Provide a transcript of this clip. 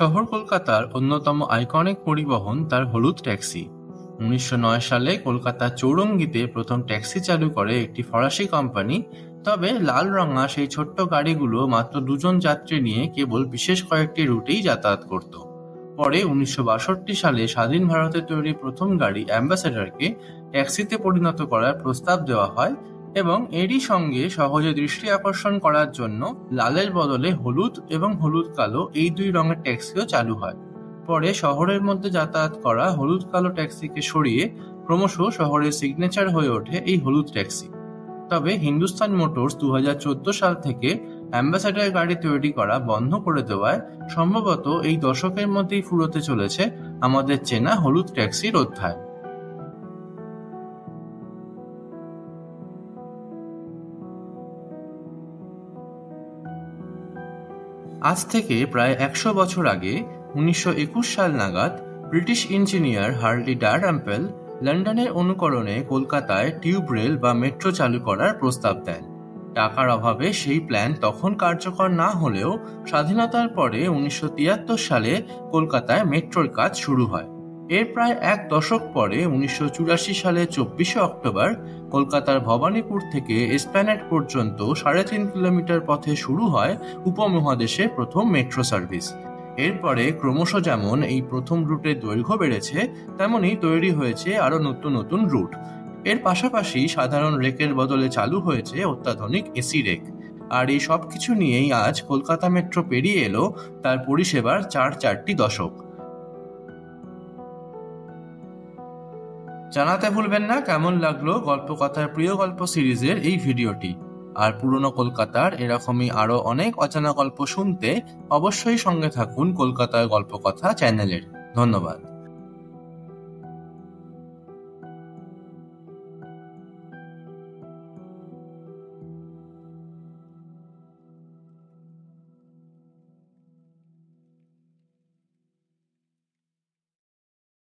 শহর কলকাতার অন্যতম আইকনিক পরিবহন তার হলুদ ট্যাক্সি। 1909 সালে কলকাতার চৌরঙ্গীতে প্রথম ট্যাক্সি চালু করে একটি ফরাসি কোম্পানি। তবে লাল রঙা সেই ছোট্ট গাড়িগুলো মাত্র 2 জন যাত্রী নিয়ে কেবল বিশেষ কয়েকটি রুটেই যাতায়াত করত। পরে 1962 সালে স্বাধীন ভারতে তৈরি প্রথম গাড়ি অ্যাম্বাসেডরকে ট্যাক্সিতে পরিণত করার প্রস্তাব দেওয়া হয় এবং এরই সঙ্গে সহজে দৃষ্টি আকর্ষণ করার জন্য লালের বদলে হলুদ এবং হলুদ কালো এই 2 রঙের ট্যাক্সিও চালু হয়। পরে শহরের মধ্যে যাতায়াত করা হলুদ কালো ট্যাক্সিকে সরিয়ে ক্রমশ শহরের সিগনেচার হয়ে ওঠে এই হলুদ ট্যাক্সি। তবে হিন্দুস্তান মোটরস 2014 সাল থেকে অ্যাম্বাসেডর গাড়ি তৈরি করা বন্ধ করে দেওয়ায় সম্ভবত এই দশকের মধ্যেই ফুরোতে চলেছে আমাদের চেনা হলুদ ট্যাক্সির অধ্যায়। আজ থেকে প্রায় 100 বছর আগে 1921 সাল নাগাদ ব্রিটিশ ইঞ্জিনিয়ার হার্লি ডারড্যাম্পেল লন্ডনের অনুকরণে কলকাতায় টিউব রেল বা মেট্রো চালু করার প্রস্তাব দেন। টাকার অভাবে সেই প্ল্যান তখন কার্যকর না হলেও স্বাধীনতার পরে 1973 সালে কলকাতায় মেট্রোর কাজ শুরু হয়। এর প্রায় 1 দশক পরে 1984 সালে 24শে অক্টোবর কলকাতার ভবানীপুর থেকে এসপ্ল্যানেড পর্যন্ত 3.5 কিলোমিটার পথে শুরু হয় উপমহাদেশের প্রথম মেট্রো সার্ভিস। এরপরে ক্রমশ যেমন এই প্রথম রুটের দৈর্ঘ্য বেড়েছে, তেমনি তৈরি হয়েছে আরো নতুন নতুন রুট। এর পাশাপাশি সাধারণ রেকের বদলে চালু হয়েছে অত্যাধুনিক এসি রেক। আর এই সব কিছু নিয়েই আজ কলকাতা মেট্রো পেরিয়ে এলো তার পরিষেবার 4টি দশক। জানাতে ভুলবেন না কেমন লাগলো গল্পকথার প্রিয় গল্প সিরিজের এই ভিডিওটি। আর পুরনো কলকাতার এরকমই আরো অনেক অজানা গল্প শুনতে অবশ্যই সঙ্গে থাকুন কলকাতার গল্পকথা চ্যানেলের। ধন্যবাদ।